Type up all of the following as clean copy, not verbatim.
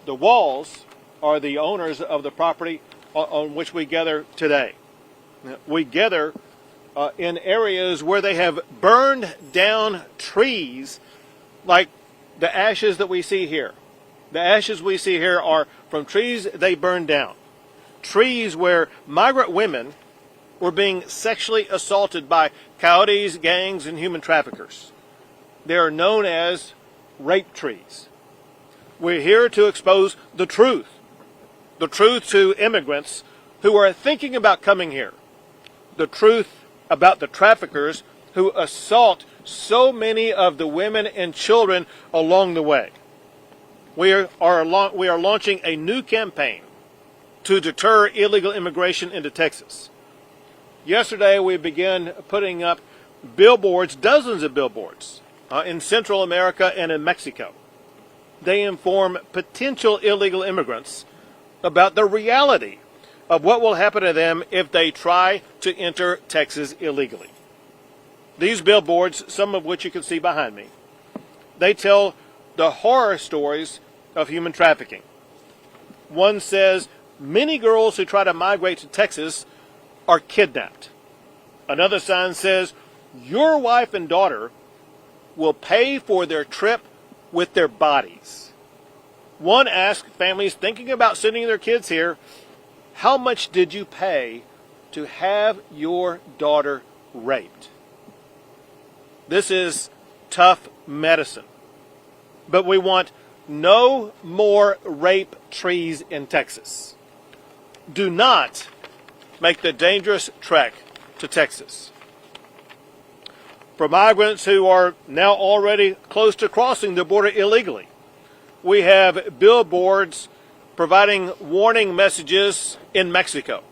the walls are the owners of the property on which we gather today. We gather in areas where they have burned down trees, like the ashes that we see here. The ashes we see here are from trees they burned down. Trees where migrant women were being sexually assaulted by coyotes, gangs, and human traffickers. They are known as rape trees. We're here to expose the truth to immigrants who are thinking about coming here, the truth about the traffickers who assault so many of the women and children along the way. We are launching a new campaign to deter illegal immigration into Texas. Yesterday we began putting up billboards, dozens of billboards, in Central America and in Mexico. They inform potential illegal immigrants about the reality of what will happen to them if they try to enter Texas illegally. These billboards, some of which you can see behind me, they tell the horror stories of human trafficking. One says, many girls who try to migrate to Texas are kidnapped. Another sign says, your wife and daughter will pay for their trip with their bodies. One asked families thinking about sending their kids here, how much did you pay to have your daughter raped? This is tough medicine. But we want no more rape trees in Texas. Do not make the dangerous trek to Texas. For migrants who are now already close to crossing the border illegally, we have billboards providing warning messages in Mexico.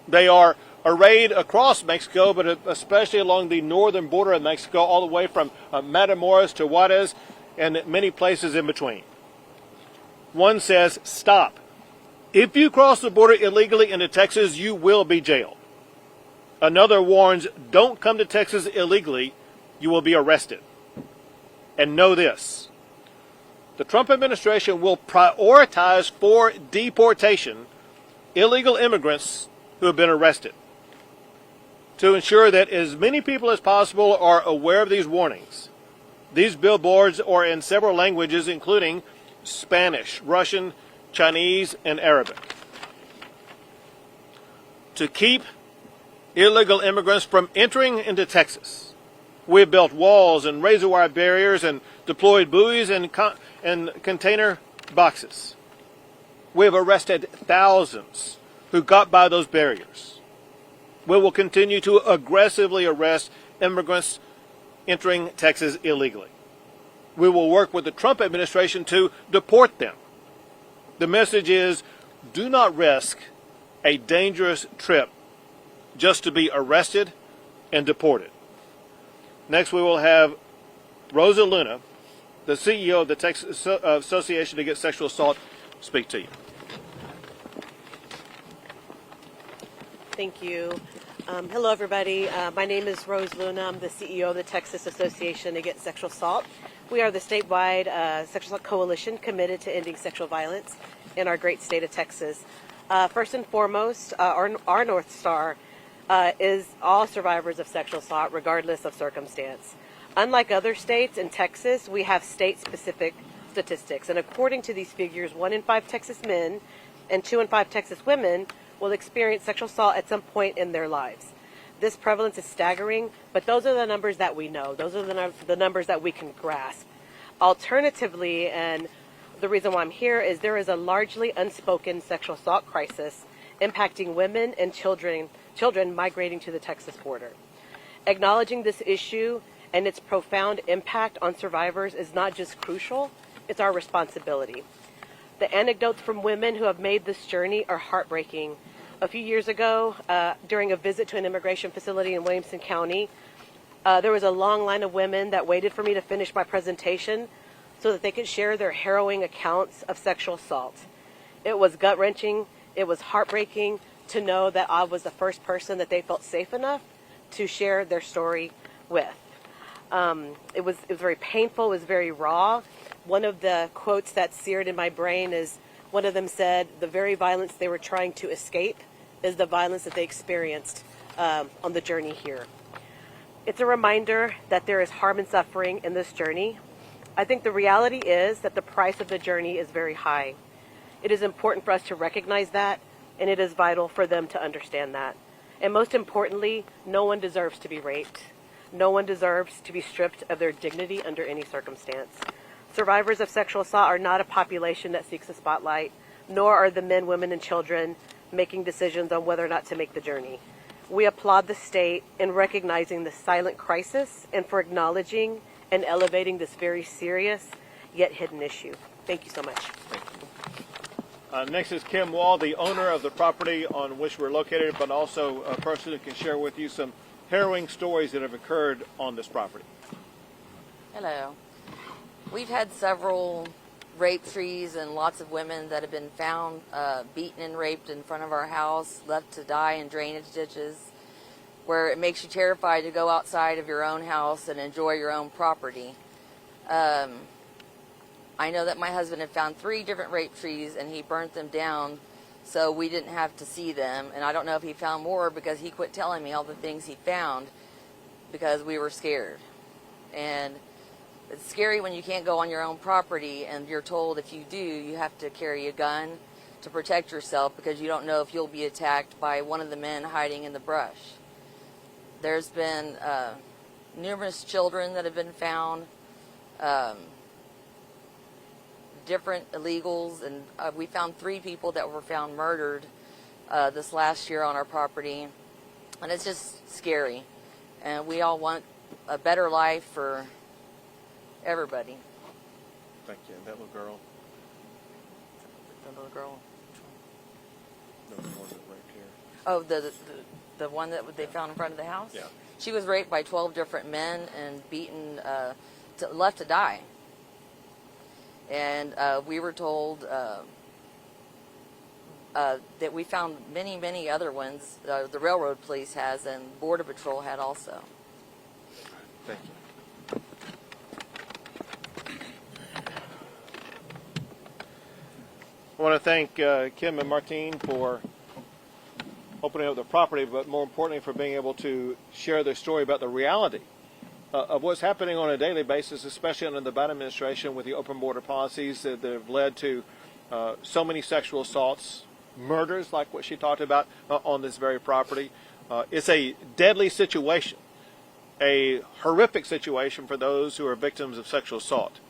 They are arrayed across Mexico, but especially along the northern border of Mexico, all the way from Matamoros to Juarez and many places in between. One says, stop. If you cross the border illegally into Texas, you will be jailed. Another warns, don't come to Texas illegally, you will be arrested. And know this, the Trump administration will prioritize for deportation illegal immigrants who have been arrested. To ensure that as many people as possible are aware of these warnings, these billboards are in several languages, including Spanish, Russian, Chinese, and Arabic. To keep illegal immigrants from entering into Texas, we've built walls and razor wire barriers and deployed buoys and container boxes. We've arrested thousands who got by those barriers. We will continue to aggressively arrest immigrants entering Texas illegally. We will work with the Trump administration to deport them. The message is, do not risk a dangerous trip just to be arrested and deported. Next, we will have Rosa Luna, the CEO of the Texas Association Against Sexual Assault, speak to you. Thank you. Hello, everybody. My name is Rose Luna. I'm the CEO of the Texas Association Against Sexual Assault. We are the statewide sexual assault coalition committed to ending sexual violence in our great state of Texas. First and foremost, our North Star is all survivors of sexual assault, regardless of circumstance. Unlike other states, in Texas, we have state-specific statistics. And according to these figures, 1 in 5 Texas men and 2 in 5 Texas women will experience sexual assault at some point in their lives. This prevalence is staggering, but those are the numbers that we know. Those are the numbers that we can grasp. Alternatively, and the reason why I'm here is there is a largely unspoken sexual assault crisis impacting women and children migrating to the Texas border. Acknowledging this issue and its profound impact on survivors is not just crucial, it's our responsibility. The anecdotes from women who have made this journey are heartbreaking. A few years ago, during a visit to an immigration facility in Williamson County, there was a long line of women that waited for me to finish my presentation so that they could share their harrowing accounts of sexual assault. It was gut-wrenching, it was heartbreaking to know that I was the first person that they felt safe enough to share their story with. It was very painful, it was very raw, One of the quotes that's seared in my brain is one of them said, the very violence they were trying to escape is the violence that they experienced on the journey here. It's a reminder that there is harm and suffering in this journey. I think the reality is that the price of the journey is very high. It is important for us to recognize that, and it is vital for them to understand that. And most importantly, no one deserves to be raped. No one deserves to be stripped of their dignity under any circumstance. Survivors of sexual assault are not a population that seeks the spotlight, nor are the men, women, and children making decisions on whether or not to make the journey. We applaud the state in recognizing the silent crisis and for acknowledging and elevating this very serious yet hidden issue. Thank you so much. Thank you. Next is Kim Wall, the owner of the property on which we're located, but also a person who can share with you some harrowing stories that have occurred on this property. Hello. We've had several rape trees and lots of women that have been found beaten and raped in front of our house, left to die in drainage ditches, where it makes you terrified to go outside of your own house and enjoy your own property. I know that my husband had found 3 different rape trees and he burnt them down so we didn't have to see them. And I don't know if he found more because he quit telling me all the things he found because we were scared. And it's scary when you can't go on your own property and you're told if you do, you have to carry a gun to protect yourself because you don't know if you'll be attacked by one of the men hiding in the brush. There's been numerous children that have been found, different illegals, and we found 3 people that were found murdered this last year on our property, and it's just scary. And we all want a better life for everybody. Thank you. And that little girl? The little girl. No, the one that raped here. Oh, the one that they found in front of the house? Yeah. She was raped by 12 different men and beaten, left to die. And we were told that we found many, many other ones. The railroad police has, and Border Patrol had also. Thank you. I want to thank Kim and Martine for opening up the property, but more importantly for being able to share their story about the reality of what's happening on a daily basis, especially under the Biden administration with the open border policies that have led to so many sexual assaults, murders like what she talked about on this very property. It's a deadly situation, a horrific situation for those who are victims of sexual assault.